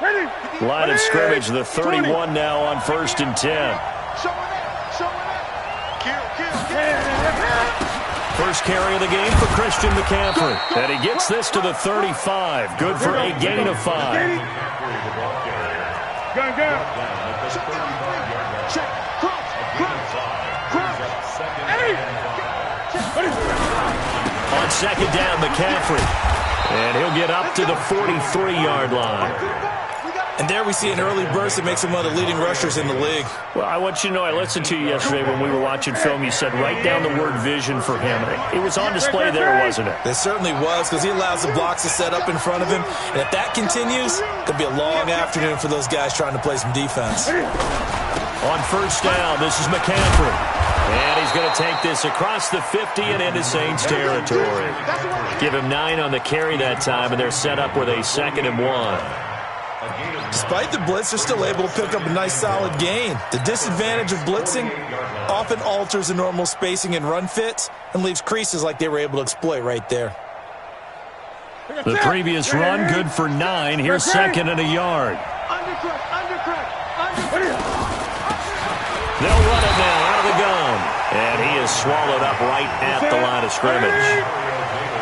Line of scrimmage, the 31 now on 1st and 10. First carry of the game for Christian McCaffrey. And he gets this to the 35. Good for a gain of 5. On 2nd down, McCaffrey. And he'll get up to the 43-yard line. And there we see an early burst that makes him one of the leading rushers in the league. Well, I want you to know, I listened to you yesterday when we were watching film. You said write down the word vision for him. It was on display there, wasn't it? It certainly was, because he allows the blocks to set up in front of him. And if that continues, it'll be a long afternoon for those guys trying to play some defense. On 1st down, this is McCaffrey. And he's going to take this across the 50 and into Saints territory. Give him 9 on the carry that time, and they're set up with a 2nd and 1. Despite the blitz, they're still able to pick up a nice solid gain. The disadvantage of blitzing often alters the normal spacing and run fits and leaves creases like they were able to exploit right there. The previous run, good for 9. Here's 2nd and a yard. They'll run it now out of the gun. And he is swallowed up right at the line of scrimmage.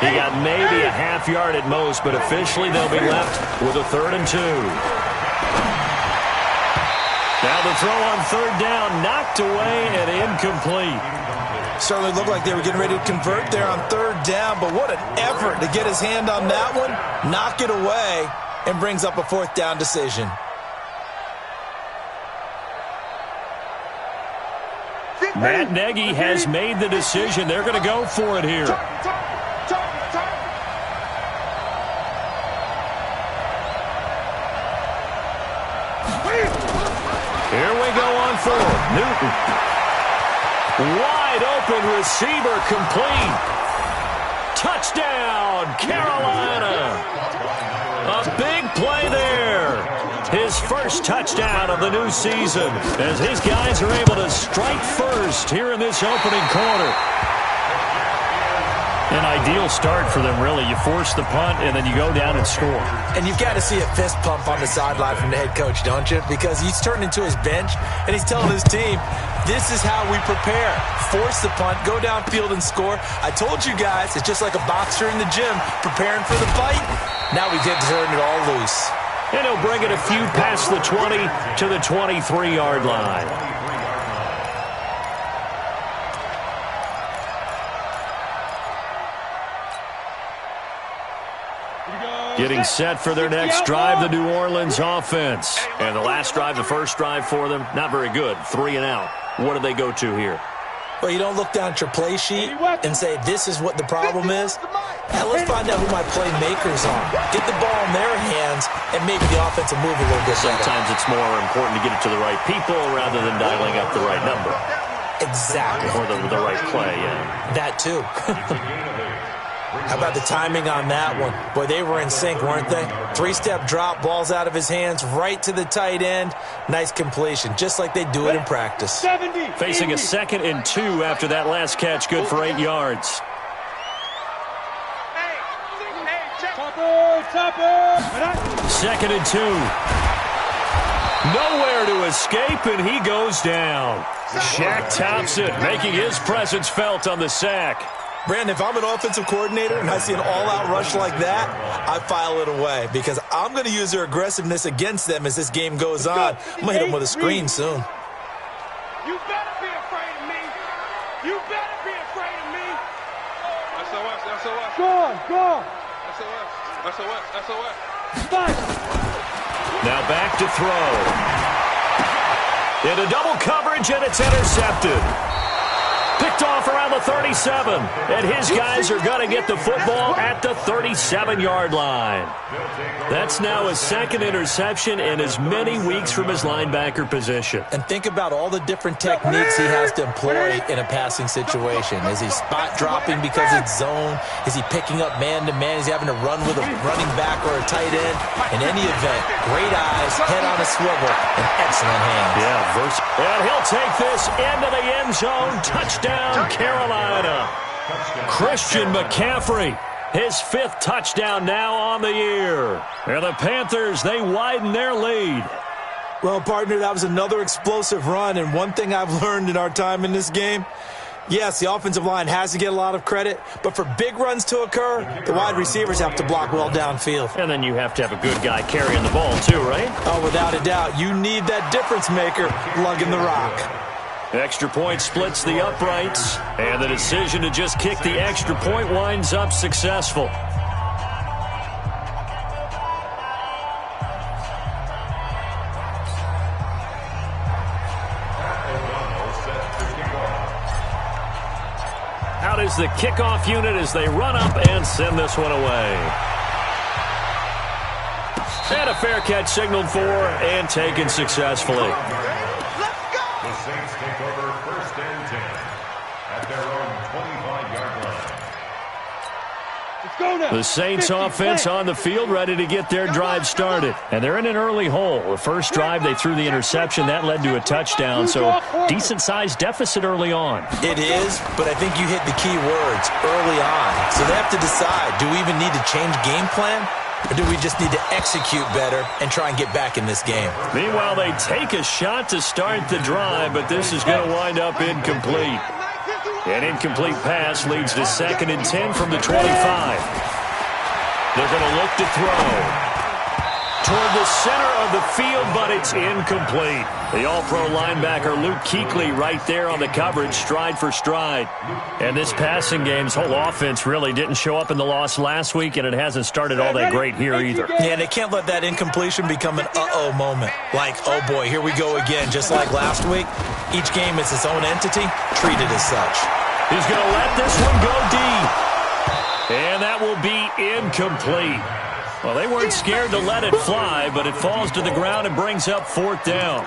He got maybe a half yard at most, but officially they'll be left with a 3rd and 2. Now the throw on 3rd down, knocked away and incomplete. Certainly looked like they were getting ready to convert there on 3rd down, but what an effort to get his hand on that one, knock it away, and brings up a 4th down decision. Matt Nagy has made the decision. They're going to go for it here. Here we go on 4th. Newton. Wide open receiver complete. Touchdown, Carolina. A big play there. His first touchdown of the new season as his guys are able to strike first here in this opening quarter. An ideal start for them, really. You force the punt, and then you go down and score. And you've got to see a fist pump on the sideline from the head coach, don't you? Because he's turned into his bench, and he's telling his team, this is how we prepare. Force the punt, go downfield and score. I told you guys, it's just like a boxer in the gym preparing for the fight. Now we get to turn it all loose. And he'll bring it a few past the 20 to the 23-yard line. Getting set for their next drive, the New Orleans offense. And the last drive, the first drive for them, not very good. 3 and out. What do they go to here? Well, you don't look down at your play sheet and say, this is what the problem is. Now, let's find out who my playmakers are. Get the ball in their hands, and maybe the offense will move a little bit better. Sometimes it's more important to get it to the right people rather than dialing up the right number. Exactly. Or the right play, yeah. That, too. How about the timing on that one? Boy, they were in sync, weren't they? 3-step drop, balls out of his hands, right to the tight end. Nice completion, just like they do it in practice. Facing a 2nd and 2 after that last catch, good for 8 yards. Second and 2. Nowhere to escape, and he goes down. Shaq Thompson making his presence felt on the sack. Brandon, if I'm an offensive coordinator and I see an all-out rush like that, I file it away because I'm going to use their aggressiveness against them as this game goes on. I'm going to hit them with a screen soon. You better be afraid of me. You better be afraid of me. SOS. Go. SOS. Now back to throw. Into double coverage, and it's intercepted. Picked off around the 37, and his guys are going to get the football at the 37-yard line. That's now his 2nd interception in as many weeks from his linebacker position. And think about all the different techniques he has to employ in a passing situation. Is he spot dropping because it's zone? Is he picking up man-to-man? Is he having to run with a running back or a tight end? In any event, great eyes, head on a swivel, and excellent hands. Yeah, and he'll take this into the end zone. Touchdown, Carolina. Christian McCaffrey His 5th touchdown now on the year. And the Panthers, they widen their lead. Well, partner, that was another explosive run, and one thing I've learned in our time in this game, yes, the offensive line has to get a lot of credit, but for big runs to occur, the wide receivers have to block well downfield. And then you have to have a good guy carrying the ball too, right? Oh, without a doubt. You need that difference maker lugging the rock. Extra point splits the uprights, and the decision to just kick the extra point winds up successful. Out is the kickoff unit as they run up and send this one away. And a fair catch signaled for and taken successfully. The Saints take over 1st and 10 at their own 25-yard line. Let's go now. The Saints offense on the field ready to get their drive started. And they're in an early hole. The first drive they threw the interception. That led to a touchdown, so decent-sized deficit early on. It is, but I think you hit the key words, early on. So they have to decide, do we even need to change game plan? Or do we just need to execute better and try and get back in this game? Meanwhile, they take a shot to start the drive, but this is going to wind up incomplete. An incomplete pass leads to 2nd and 10 from the 25. They're going to look to throw toward the center of the field, but it's incomplete. The all-pro linebacker Luke Kuechly right there on the coverage, stride for stride. And this passing game's whole offense really didn't show up in the loss last week, and it hasn't started all that great here either. Yeah, and they can't let that incompletion become an uh-oh moment. Like, oh boy, here we go again. Just like last week, each game is its own entity, treated as such. He's going to let this one go deep. And that will be incomplete. Well, they weren't scared to let it fly, but it falls to the ground and brings up 4th down.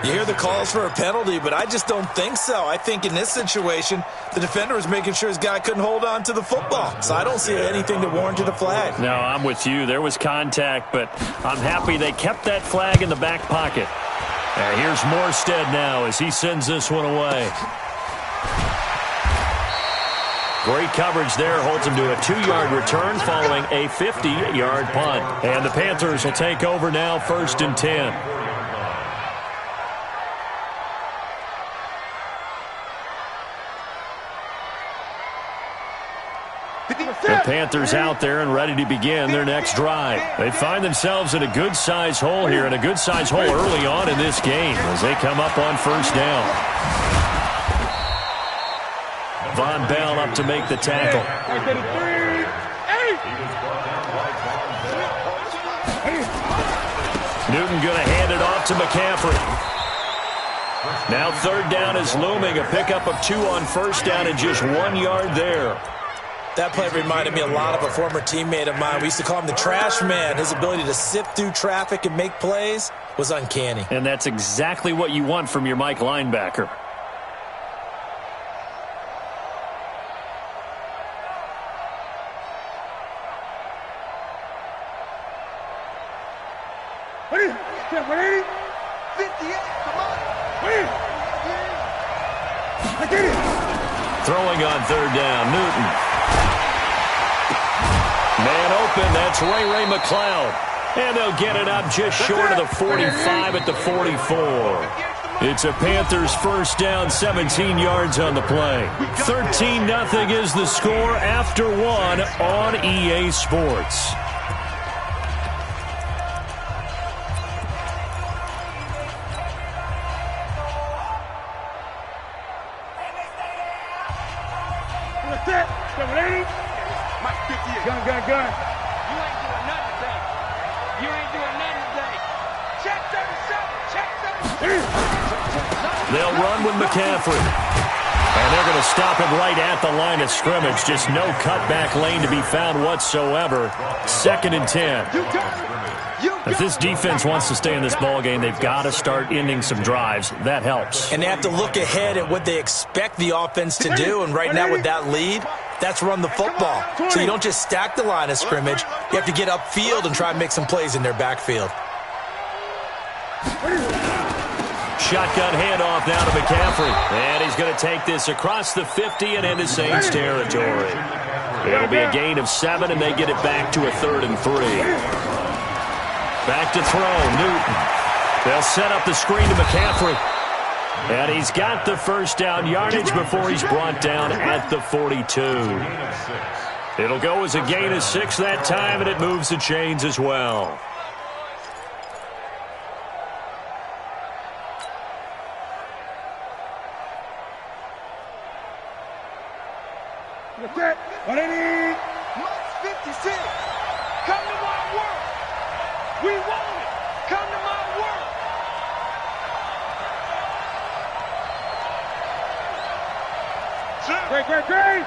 You hear the calls for a penalty, but I just don't think so. I think in this situation, the defender was making sure his guy couldn't hold on to the football. So I don't see anything that warranted a flag. No, I'm with you. There was contact, but I'm happy they kept that flag in the back pocket. Here's Morstead now as he sends this one away. Great coverage there, holds him to a 2-yard return following a 50-yard punt. And the Panthers will take over now, 1st and 10. The Panthers out there and ready to begin their next drive. They find themselves in a good-sized hole here, and a good-sized hole early on in this game as they come up on 1st down. Von Bell up to make the tackle. Newton going to hand it off to McCaffrey. Now 3rd down is looming. A pickup of 2 on 1st down and just 1 yard there. That play reminded me a lot of a former teammate of mine. We used to call him the trash man. His ability to sift through traffic and make plays was uncanny. And that's exactly what you want from your Mike linebacker. Throwing on 3rd down, Newton. Man open, that's Ray McLeod. And they'll get it up just short of the 45 at the 44. It's a Panthers 1st down, 17 yards on the play. 13-0 is the score after 1 on EA Sports. Gun. You ain't doing nothing today. You ain't doing nothing today. Check 37. Check 37. They'll run with McCaffrey. And they're going to stop him right at the line of scrimmage. Just no cutback lane to be found whatsoever. 2nd and 10. If this defense wants to stay in this ballgame, they've got to start ending some drives. That helps. And they have to look ahead at what they expect the offense to do. And right now with that lead, that's run the football. So you don't just stack the line of scrimmage. You have to get upfield and try and make some plays in their backfield. Shotgun handoff now to McCaffrey. And he's going to take this across the 50 and into Saints territory. It'll be a gain of 7, and they get it back to a 3rd and 3. Back to throw, Newton. They'll set up the screen to McCaffrey. And he's got the first down yardage before he's brought down at the 42. It'll go as a gain of 6 that time, and it moves the chains as well. That's it. 180. 56. Come to my world. We want it. Come to my world. Great.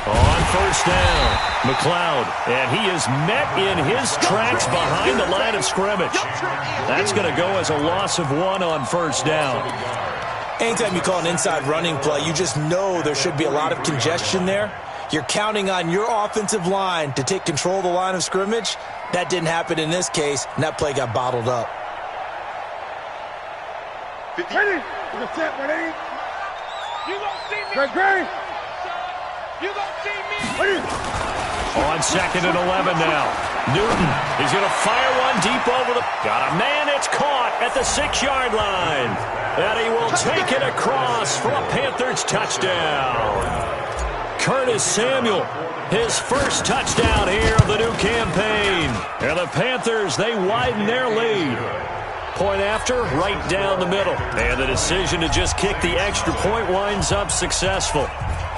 On first down, McLeod, and he is met in his tracks behind the line of scrimmage. That's going to go as a loss of 1 on first down. Anytime you call an inside running play, you just know there should be a lot of congestion there. You're counting on your offensive line to take control of the line of scrimmage. That didn't happen in this case, and that play got bottled up. 50. Ready. You gonna see me? Great. You gonna see me? Ready. On 2nd and 11 now. Newton, he's going to fire one deep over the... Got a man, it's caught at the 6-yard line. And he will take it across for a Panthers touchdown. Curtis Samuel, his first touchdown here of the new campaign. And the Panthers, they widen their lead. Point after, right down the middle. And the decision to just kick the extra point winds up successful.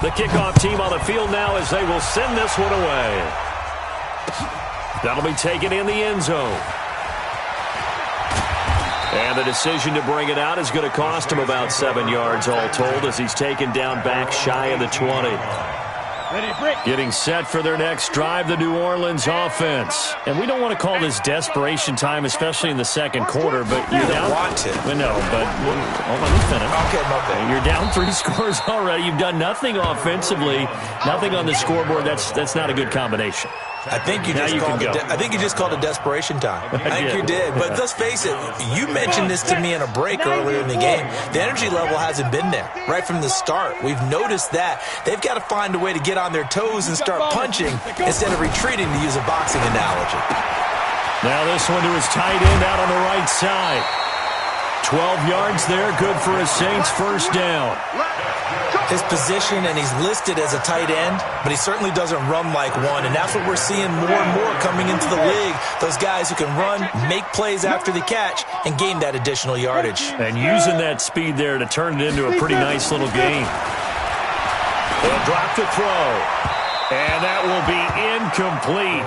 The kickoff team on the field now as they will send this one away. That'll be taken in the end zone. And the decision to bring it out is going to cost him about 7 yards all told as he's taken down back shy of the 20. Getting set for their next drive, the New Orleans offense. And we don't want to call this desperation time, especially in the second quarter, but you're down. Want to. No, but let me finish. Okay, my bad. You're down 3 scores already. You've done nothing offensively, nothing on the scoreboard. That's not a good combination. I think you just called it desperation time. I think you did. But let's face it, you mentioned this to me in a break earlier in the game. The energy level hasn't been there right from the start. We've noticed that. They've got to find a way to get on their toes and start punching instead of retreating, to use a boxing analogy. Now this one to his tight end out on the right side. 12 yards there, good for a Saints first down. His position, and he's listed as a tight end, but he certainly doesn't run like one, and that's what we're seeing more and more coming into the league. Those guys who can run, make plays after the catch, and gain that additional yardage. And using that speed there to turn it into a pretty nice little game. They'll drop the throw, and that will be incomplete.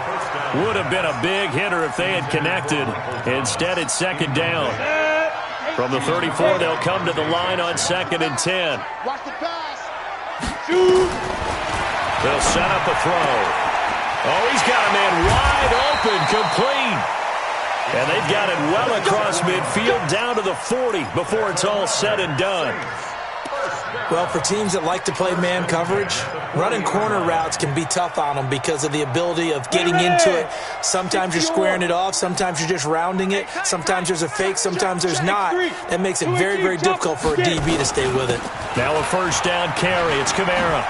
Would have been a big hitter if they had connected. Instead, it's second down. From the 34, they'll come to the line on 2nd and 10. Watch the pass. They'll set up a throw. Oh, he's got a man wide open, complete. And they've got it well across midfield down to the 40 before it's all said and done. Well, for teams that like to play man coverage, running corner routes can be tough on them because of the ability of getting into it. Sometimes you're squaring it off. Sometimes you're just rounding it. Sometimes there's a fake. Sometimes there's not. That makes it very, very difficult for a DB to stay with it. Now a first down carry. It's Kamara.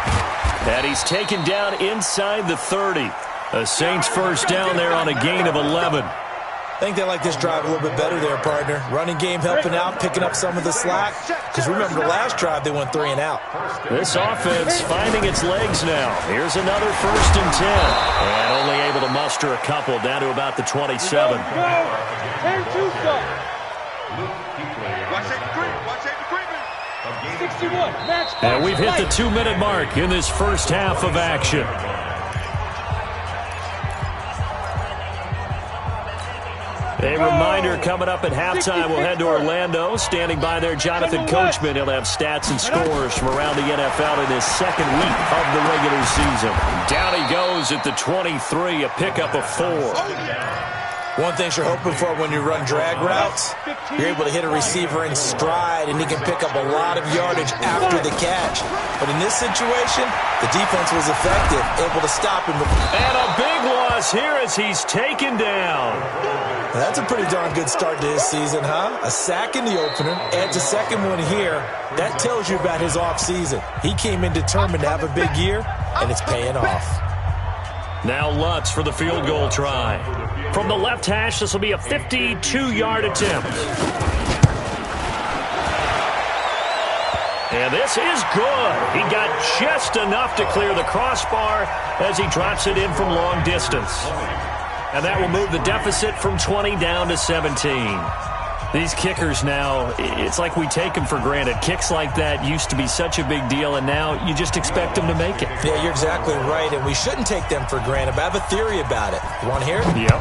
And he's taken down inside the 30. A Saints first down there on a gain of 11. I think they like this drive a little bit better there, partner. Running game helping out, picking up some of the slack. Because remember, the last drive, they went 3 and out. This offense finding its legs now. Here's another first and 10. And only able to muster a couple down to about the 27. And we've hit the 2-minute mark in this first half of action. A reminder coming up at halftime, we'll head to Orlando. Standing by there, Jonathan Coachman. He'll have stats and scores from around the NFL in his second week of the regular season. Down he goes at the 23, a pickup of 4. One thing you're hoping for when you run drag routes, you're able to hit a receiver in stride, and he can pick up a lot of yardage after the catch. But in this situation, the defense was effective, able to stop him. And a big loss here as he's taken down. That's a pretty darn good start to his season, huh? A sack in the opener, adds a second one here. That tells you about his offseason. He came in determined to have a big year, and it's paying off. Now Lutz for the field goal try. From the left hash, this will be a 52-yard attempt. And this is good. He got just enough to clear the crossbar as he drops it in from long distance. And that will move the deficit from 20 down to 17. These kickers now, it's like we take them for granted. Kicks like that used to be such a big deal, and now you just expect them to make it. Yeah, you're exactly right, and we shouldn't take them for granted, but I have a theory about it. You want to hear it? Yep.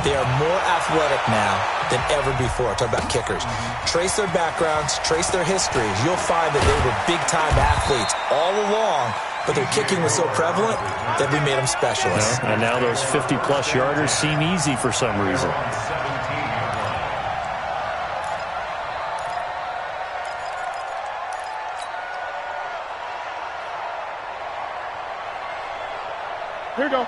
They are more athletic now than ever before. Talk about kickers. Trace their backgrounds, trace their histories. You'll find that they were big-time athletes all along, but their kicking was so prevalent that we made them specialists. And now those 50-plus yarders seem easy for some reason.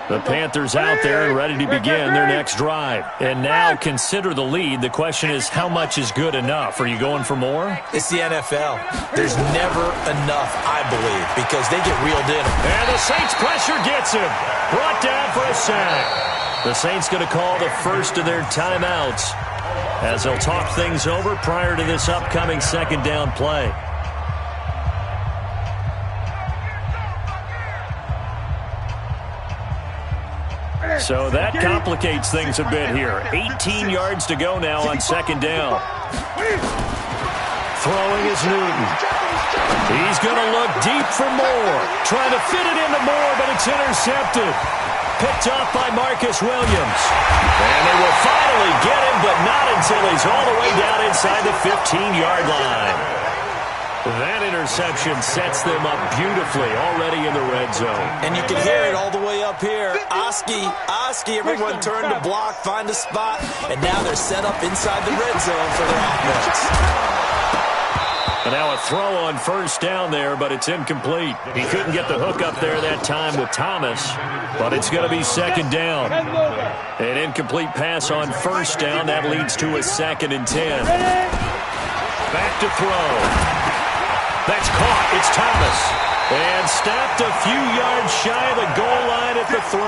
The Panthers out there and ready to begin their next drive. And now consider the lead. The question is, how much is good enough? Are you going for more? It's the NFL. There's never enough, I believe, because they get reeled in. And the Saints pressure gets him. Brought down for a sack. The Saints going to call the first of their timeouts as they'll talk things over prior to this upcoming second down play. So that complicates things a bit here. 18 yards to go now on second down. Throwing is Newton. He's going to look deep for Moore. Trying to fit it into Moore, but it's intercepted. Picked off by Marcus Williams. And they will finally get him, but not until he's all the way down inside the 15-yard line. That interception sets them up beautifully already in the red zone. And you can hear it all the way up here. Oski, everyone turned to block, find a spot, and now they're set up inside the red zone for their offense. And now a throw on first down there, but it's incomplete. He couldn't get the hook up there that time with Thomas, but it's going to be second down. An incomplete pass on first down. That leads to a 2nd and 10. Back to throw. That's caught. It's Thomas. And stopped a few yards shy of the goal line at the 3.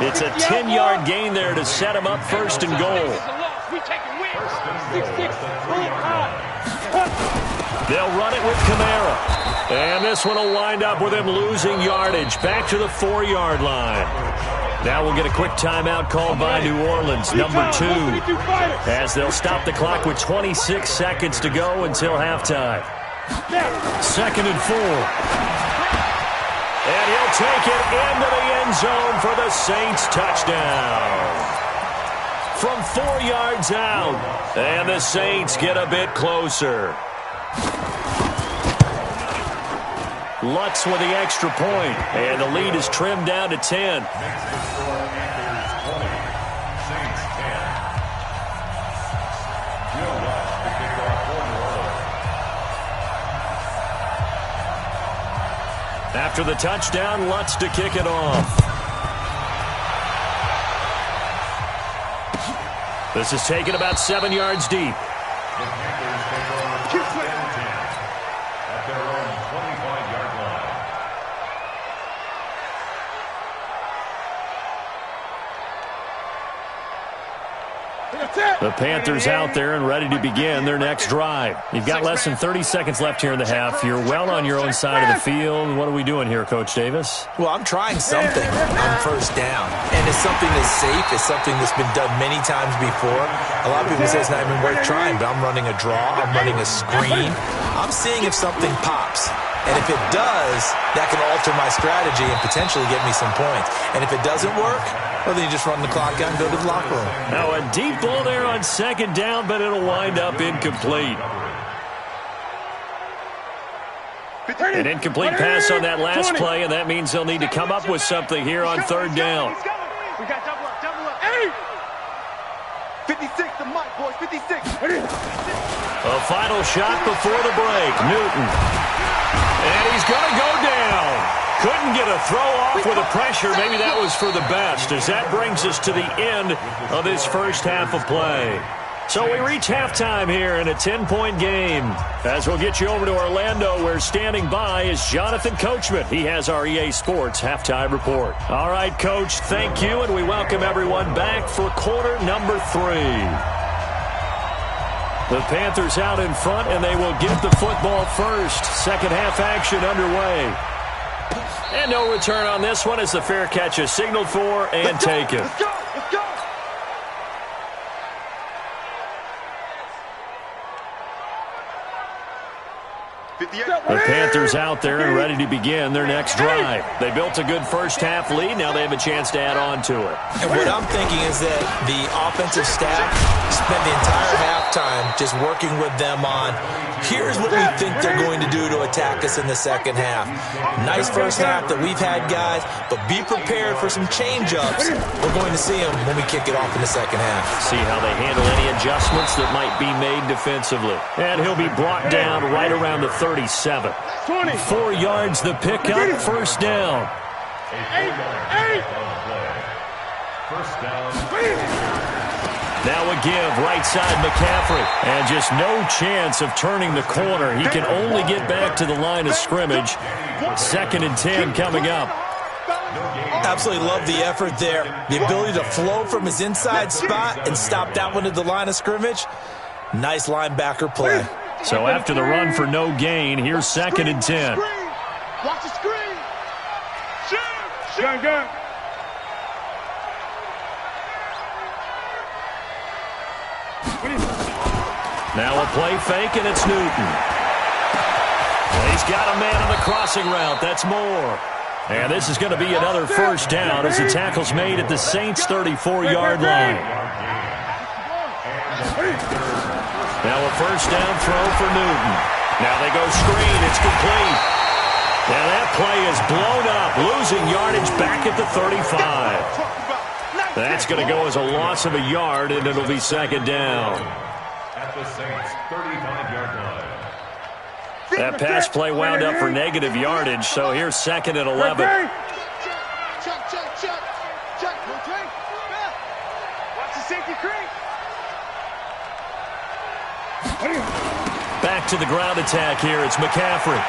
It's a 10-yard gain there to set him up first and goal. They'll run it with Kamara. And this one will wind up with him losing yardage back to the 4-yard line. Now we'll get a quick timeout called by New Orleans, number 2, as they'll stop the clock with 26 seconds to go until halftime. 2nd and 4. And he'll take it into the end zone for the Saints touchdown. From 4 yards out, and the Saints get a bit closer. Lutz with the extra point, and the lead is trimmed down to 10. After the touchdown, Lutz to kick it off. This is taken about 7 yards deep. The Panthers out there and ready to begin their next drive. You've got less than 30 seconds left here in the half. You're well on your own side of the field. What are we doing here, Coach Davis? Well, I'm trying something on first down. And it's something that's safe. It's something that's been done many times before. A lot of people say it's not even worth trying, but I'm running a draw. I'm running a screen. I'm seeing if something pops. And if it does, that can alter my strategy and potentially get me some points. And if it doesn't work, well, then you just run the clock out and go to the locker room. Now a deep ball there on second down, but it'll wind up incomplete. An incomplete pass on that last play, and that means they'll need to come up with something here on third down. We got double up, double up. 8. 56, the mic, boys, 56. A final shot before the break. Newton. And he's going to go down. Couldn't get a throw off with the pressure. Maybe that was for the best, as that brings us to the end of this first half of play. So we reach halftime here in a 10-point game. As we'll get you over to Orlando, where standing by is Jonathan Coachman. He has our EA Sports halftime report. All right, Coach, thank you, and we welcome everyone back for quarter number 3. The Panthers out in front, and they will get the football first. Second half action underway. And no return on this one as the fair catch is signaled for and taken. Let's go, let's go. The Panthers out there and ready to begin their next drive. They built a good first half lead. Now they have a chance to add on to it. And what I'm thinking is that the offensive staff spent the entire halftime just working with them on, here's what we think they're going to do to attack us in the second half. Nice first half that we've had, guys, but be prepared for some change-ups. We're going to see them when we kick it off in the second half. See how they handle any adjustments that might be made defensively. And he'll be brought down right around the 37. 4 yards the pickup, first down. 8. First down. Now a give, right side McCaffrey. And just no chance of turning the corner. He can only get back to the line of scrimmage. 2nd and 10 coming up. Absolutely love the effort there. The ability to flow from his inside spot and stop that one at the line of scrimmage. Nice linebacker play. So after the run for no gain, here's 2nd and 10. Watch the screen. Shoot. Gun. Now a play fake, and it's Newton. He's got a man on the crossing route. That's Moore. And this is going to be another first down as the tackle's made at the Saints' 34-yard line. Now a first down throw for Newton. Now they go screen. It's complete. And that play is blown up, losing yardage back at the 35. That's going to go as a loss of a yard, and it'll be 2nd down. At the Saints' 35-yard line. That pass play wound up for negative yardage, so here's 2nd and 11. Check. Watch the safety creep. Back to the ground attack here. It's McCaffrey.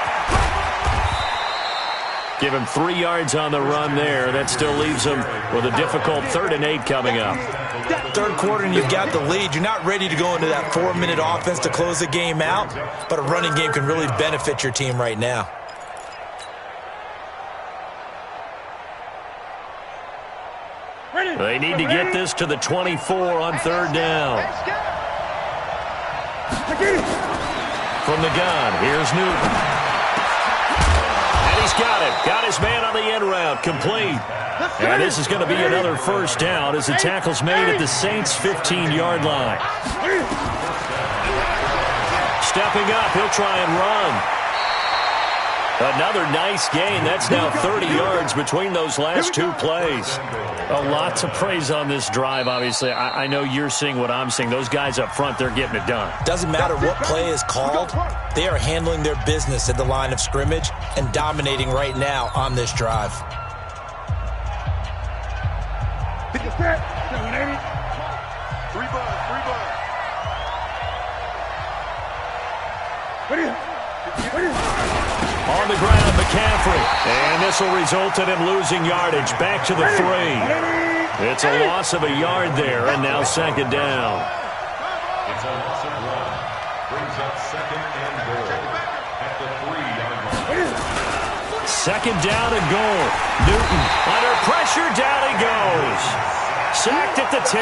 Give him 3 yards on the run there. That still leaves him with a difficult 3rd and 8 coming up. Third quarter and you've got the lead. You're not ready to go into that 4-minute offense to close the game out, but a running game can really benefit your team right now. They need to get this to the 24 on 3rd down. From the gun, here's Newton. And he's got it. Got his man on the end route, complete. And this is going to be another first down as the tackle's made at the Saints' 15-yard line. Stepping up, he'll try and run. Another nice gain. That's now 30 yards between those last 2 plays. A lot to praise on this drive, obviously. I know you're seeing what I'm seeing. Those guys up front, they're getting it done. Doesn't matter what play is called. They are handling their business at the line of scrimmage and dominating right now on this drive. On the ground, McCaffrey. And this will result in him losing yardage. Back to the 3. It's a loss of a yard there, and now 2nd down. It's a loss of 1. Brings up 2nd and goal at the 3-yard line. 2nd down and goal. Newton under pressure. Down he goes. Sacked at the 10.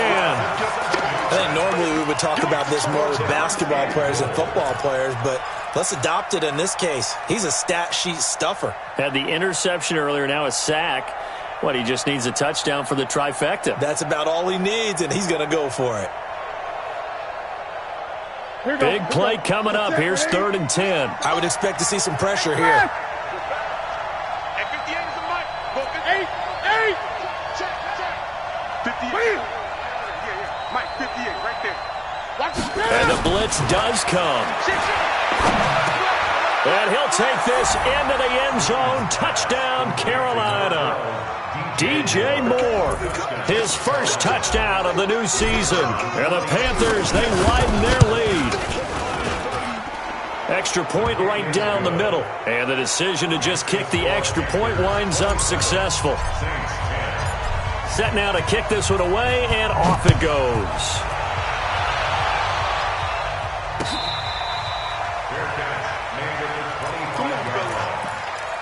I think normally we would talk about this more with basketball players and football players, but let's adopt it in this case. He's a stat sheet stuffer. Had the interception earlier, now a sack. What, he just needs a touchdown for the trifecta. That's about all he needs, and he's going to go for it. Big play coming up. Here's 3rd and 10. I would expect to see some pressure here. Mike, 58, right there. And the blitz does come. And he'll take this into the end zone. Touchdown, Carolina. DJ Moore, his first touchdown of the new season. And the Panthers, they widen their lead. Extra point right down the middle. And the decision to just kick the extra point winds up successful. Set now to kick this one away, and off it goes.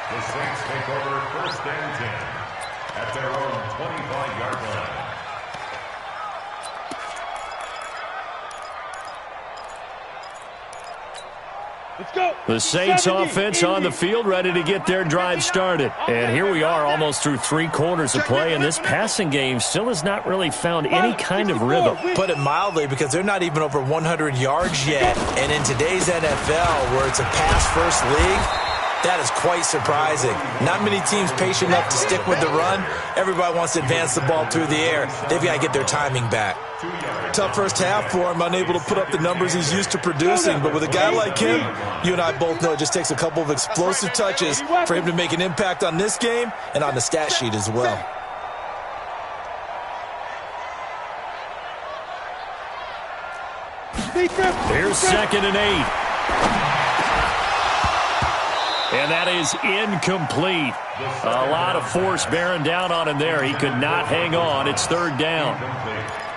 The Saints take over 1st and 10 at their own 25-yard line. Let's go. The Saints offense on the field, ready to get their drive started. And here we are almost through 3 quarters of play, and this passing game still has not really found any kind of rhythm. Put it mildly, because they're not even over 100 yards yet. And in today's NFL, where it's a pass-first league, that is quite surprising. Not many teams patient enough to stick with the run. Everybody wants to advance the ball through the air. They've got to get their timing back. Tough first half for him, unable to put up the numbers he's used to producing. But with a guy like him, you and I both know it just takes a couple of explosive touches for him to make an impact on this game and on the stat sheet as well. Here's 2nd and 8. And that is incomplete. A lot of force bearing down on him there. He could not hang on. It's 3rd down.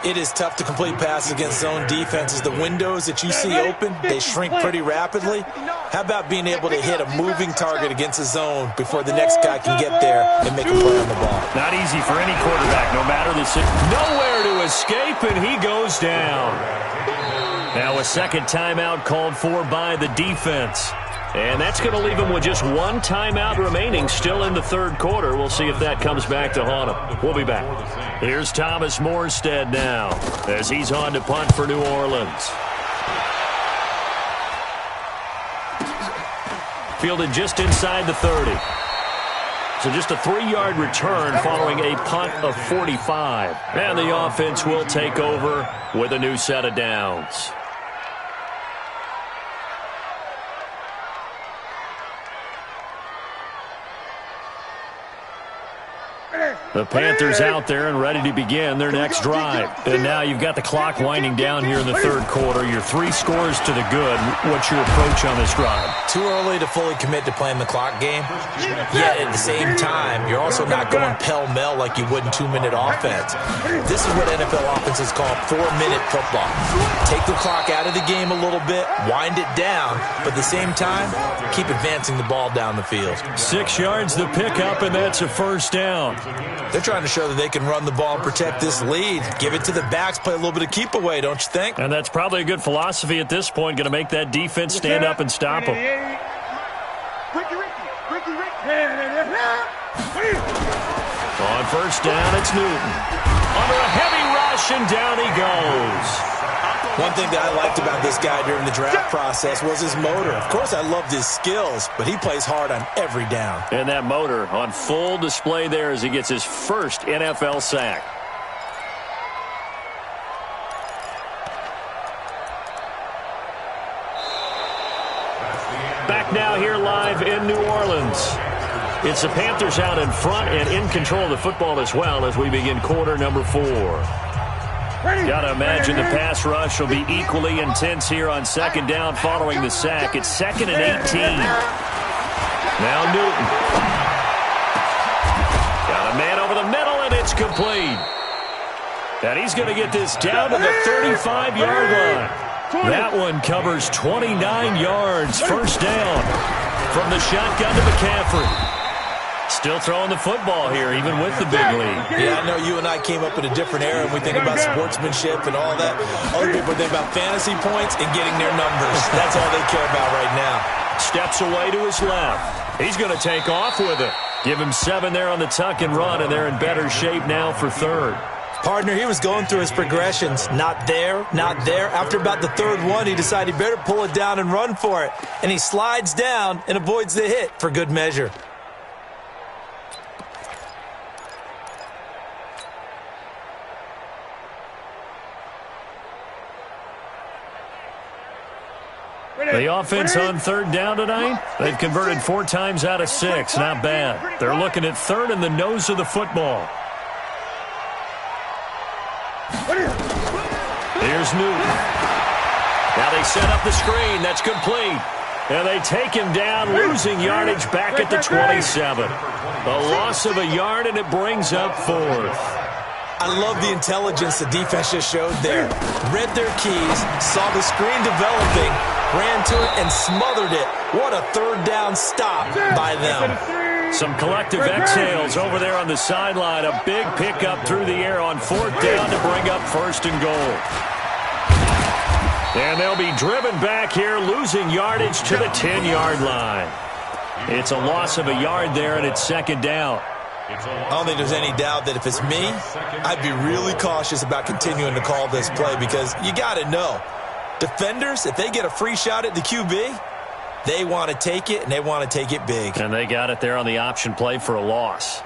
It is tough to complete passes against zone defenses. The windows that you see open, they shrink pretty rapidly. How about being able to hit a moving target against a zone before the next guy can get there and make a play on the ball? Not easy for any quarterback, no matter the situation. Nowhere to escape, and he goes down. Now a second timeout called for by the defense. And that's going to leave him with just 1 timeout remaining still in the 3rd quarter. We'll see if that comes back to haunt him. We'll be back. Here's Thomas Morstead now as he's on to punt for New Orleans. Fielded just inside the 30. So just a 3-yard return following a punt of 45. And the offense will take over with a new set of downs. The Panthers out there and ready to begin their next drive. And now you've got the clock winding down here in the 3rd quarter. You're 3 scores to the good. What's your approach on this drive? Too early to fully commit to playing the clock game. Yet at the same time, you're also not going pell-mell like you would in 2-minute offense. This is what NFL offenses call 4-minute football. Take the clock out of the game a little bit, wind it down, but at the same time, keep advancing the ball down the field. 6 yards the pickup, and that's a 1st down. They're trying to show that they can run the ball and protect this lead. Give it to the backs, play a little bit of keep away, don't you think? And that's probably a good philosophy at this point, going to make that defense stand up and stop them. On 1st down, it's Newton. Under a heavy rush, and down he goes. One thing that I liked about this guy during the draft process was his motor. Of course, I loved his skills, but he plays hard on every down. And that motor on full display there as he gets his first NFL sack. Back now here live in New Orleans. It's the Panthers out in front and in control of the football as well as we begin quarter number 4. Got to imagine the pass rush will be equally intense here on 2nd down following the sack. It's 2nd and 18. Now Newton. Got a man over the middle, and it's complete. And he's going to get this down to the 35-yard line. That one covers 29 yards. 1st down from the shotgun to McCaffrey. Still throwing the football here, even with the big lead. Yeah, I know you and I came up in a different era and we think about sportsmanship and all that. Other people think about fantasy points and getting their numbers. That's all they care about right now. Steps away to his left. He's going to take off with it. Give him 7 there on the tuck and run, and they're in better shape now for 3rd. Partner, he was going through his progressions. Not there, not there. After about the 3rd one, he decided he better pull it down and run for it. And he slides down and avoids the hit for good measure. The offense on third down tonight, they've converted 4 times out of 6. Not bad. They're looking at third and the nose of the football. Here's Newton. Now they set up the screen. That's complete. And they take him down, losing yardage back at the 27. A loss of a yard, and it brings up 4th. I love the intelligence the defense just showed there. Read their keys, saw the screen developing, ran to it, and smothered it. What a third down stop by them. Some collective exhales over there on the sideline. A big pickup through the air on 4th down to bring up 1st and goal. And they'll be driven back here, losing yardage to the 10-yard line. It's a loss of a yard there, and it's 2nd down. I don't think there's any doubt that if it's me, I'd be really cautious about continuing to call this play because you got to know, defenders, if they get a free shot at the QB, they want to take it, and they want to take it big. And they got it there on the option play for a loss.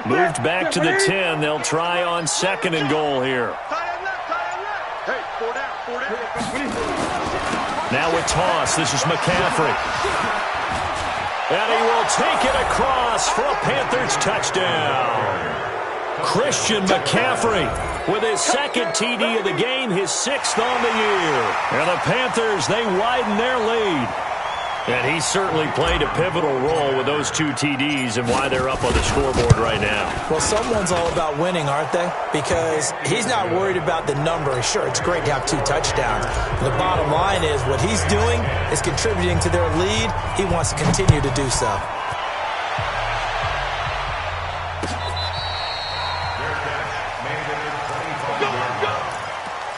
Moved back to the 10. They'll try on 2nd and goal here. Hey, 4 down. Now with toss, this is McCaffrey. And he will take it across for a Panthers touchdown. Christian McCaffrey with his 2nd TD of the game, his 6th on the year. And the Panthers, they widen their lead. And he certainly played a pivotal role with those 2 TDs and why they're up on the scoreboard right now. Well, someone's all about winning, aren't they? Because he's not worried about the number. Sure, it's great to have 2 touchdowns. The bottom line is what he's doing is contributing to their lead. He wants to continue to do so.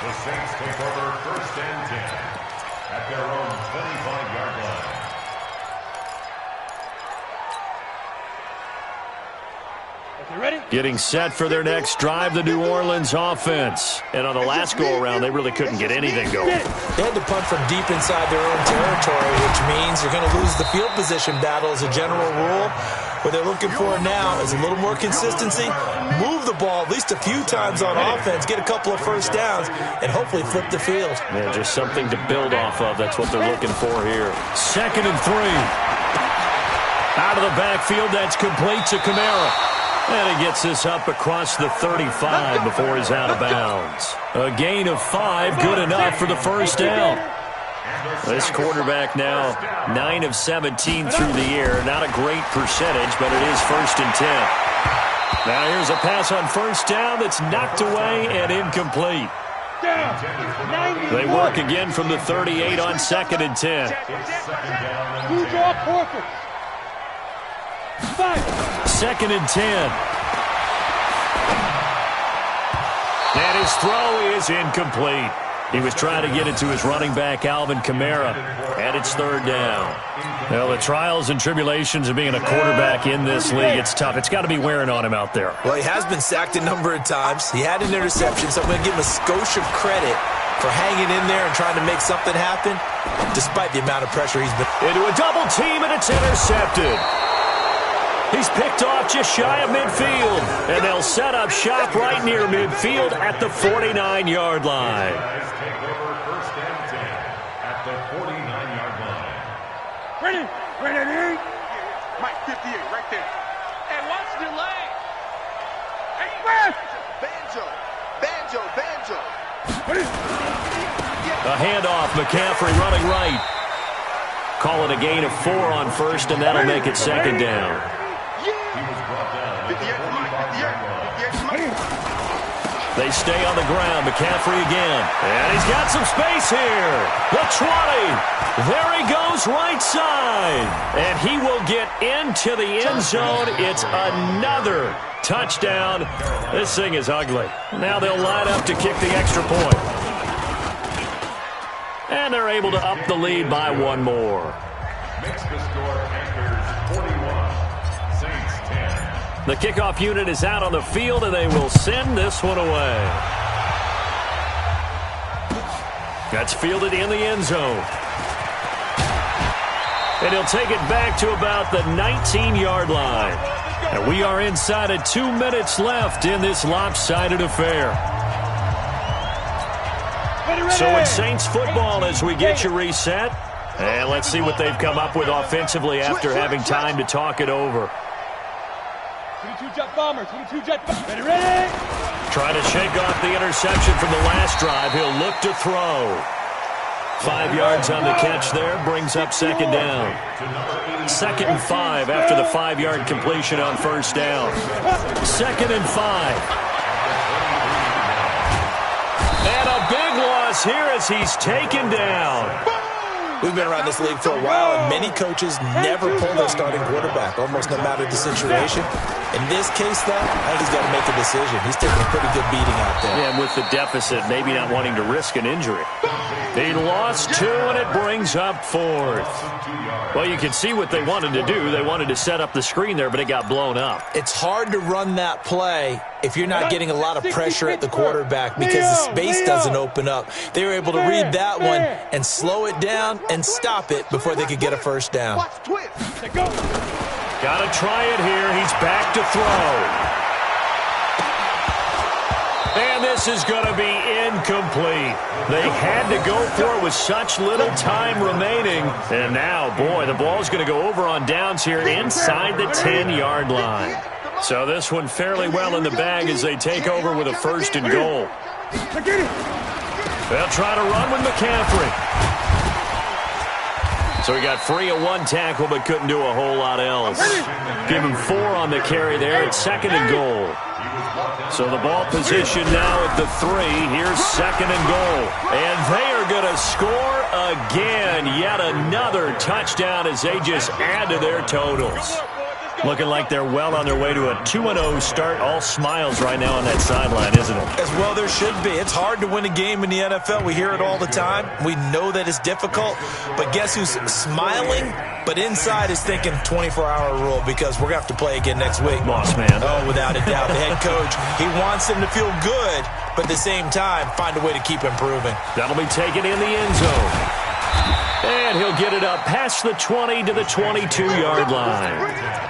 The Saints take over 1st and 10 at their own 25-yard line. Getting set for their next drive, the New Orleans offense. And on the last go-around, they really couldn't get anything going. They had to punt from deep inside their own territory, which means you're going to lose the field position battle as a general rule. What they're looking for now is a little more consistency, move the ball at least a few times on offense, get a couple of 1st downs, and hopefully flip the field. Yeah, just something to build off of. That's what they're looking for here. 2nd and 3. Out of the backfield, that's complete to Kamara. And he gets this up across the 35 before he's out of bounds. A gain of 5, good enough for the 1st down. This quarterback now 9 of 17 through the air. Not a great percentage, but it is 1st and 10. Now here's a pass on 1st down that's knocked away and incomplete. They work again from the 38 on 2nd and 10. 2nd and 10. And his throw is incomplete. He was trying to get it to his running back, Alvin Kamara, and it's 3rd down. Well, the trials and tribulations of being a quarterback in this league, it's tough. It's got to be wearing on him out there. Well, he has been sacked a number of times. He had an interception, so I'm going to give him a skosh of credit for hanging in there and trying to make something happen, despite the amount of pressure he's been. Into a double team, and it's intercepted. He's picked off just shy of midfield, and they'll set up shop right near midfield at the 49-yard line. Take over 1st and 10 at the 49-yard line. Ready. Mike 58 right there. Hey, watch the leg. Hey, West. Banjo. A handoff, McCaffrey running right. Call it a gain of 4 on 1st, and that'll make it 2nd down. He was brought down at the 45-yard line. They stay on the ground. McCaffrey again. And he's got some space here. The 20. There he goes right side. And he will get into the end zone. It's another touchdown. This thing is ugly. Now they'll line up to kick the extra point. And they're able to up the lead by 1 more. Makes the score Panthers 41, Saints 10. The kickoff unit is out on the field, and they will send this one away. That's fielded in the end zone. And he'll take it back to about the 19-yard line. And we are inside of 2 minutes left in this lopsided affair. So it's Saints football as we get you reset. And let's see what they've come up with offensively after having time to talk it over. 22 jet bombers, 22 jet bombers. Ready? Trying to shake off the interception from the last drive. He'll look to throw. 5 yards on the catch there, brings up second down. 2nd and 5 after the 5-yard completion on first down. 2nd and 5. And a big loss here as he's taken down. We've been around this league for a while, and many coaches never pull their starting quarterback, almost no matter the situation. In this case, though, I think he's got to make a decision. He's taking a pretty good beating out there. Yeah, and with the deficit, maybe not wanting to risk an injury. He lost 2, and it brings up 4th. Well, you can see what they wanted to do. They wanted to set up the screen there, but it got blown up. It's hard to run that play if you're not getting a lot of pressure at the quarterback because the space doesn't open up. They were able to read that one and slow it down and stop it before they could get a first down. Got to try it here. He's back to throw. And this is going to be incomplete. They had to go for it with such little time remaining. And now, boy, the ball's going to go over on downs here inside the 10-yard line. So this one fairly well in the bag as they take over with a 1st and goal. They'll try to run with McCaffrey. So he got free of 1 tackle but couldn't do a whole lot else. Give him 4 on the carry there. It's 2nd and goal. So the ball position now at the 3. Here's 2nd and goal. And they are going to score again. Yet another touchdown as they just add to their totals. Looking like they're well on their way to a 2-0 start. All smiles right now on that sideline, isn't it? As well there should be. It's hard to win a game in the NFL. We hear it all the time. We know that it's difficult. But guess who's smiling? But inside is thinking 24-hour rule because we're going to have to play again next week. Boss man. Oh, without a doubt. The head coach, he wants them to feel good, but at the same time, find a way to keep improving. That'll be taken in the end zone. And he'll get it up past the 20 to the 22-yard line.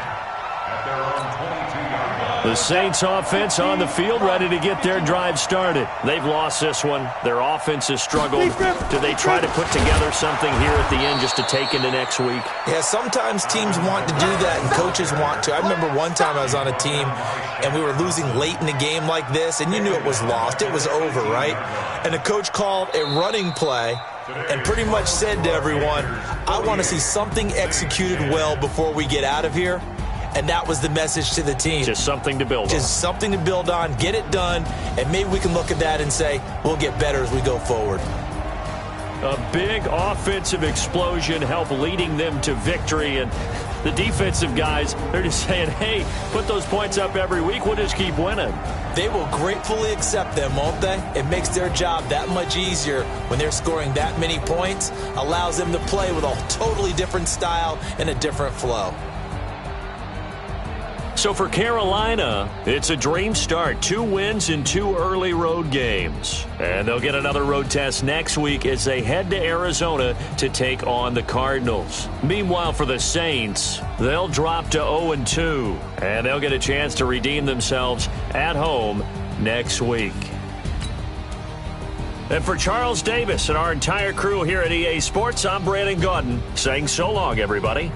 The Saints offense on the field, ready to get their drive started. They've lost this one. Their offense has struggled. Do they try to put together something here at the end just to take into next week? Yeah, sometimes teams want to do that and coaches want to. I remember one time I was on a team and we were losing late in a game like this, and you knew it was lost. It was over, right? And the coach called a running play and pretty much said to everyone, I want to see something executed well before we get out of here. And that was the message to the team. Just something to build on. Just something to build on, get it done, and maybe we can look at that and say, we'll get better as we go forward. A big offensive explosion helped leading them to victory. And the defensive guys, they're just saying, hey, put those points up every week. We'll just keep winning. They will gratefully accept them, won't they? It makes their job that much easier when they're scoring that many points. Allows them to play with a totally different style and a different flow. So for Carolina, it's a dream start. 2 wins in 2 early road games. And they'll get another road test next week as they head to Arizona to take on the Cardinals. Meanwhile, for the Saints, they'll drop to 0-2. And they'll get a chance to redeem themselves at home next week. And for Charles Davis and our entire crew here at EA Sports, I'm Brandon Gaudin saying so long, everybody.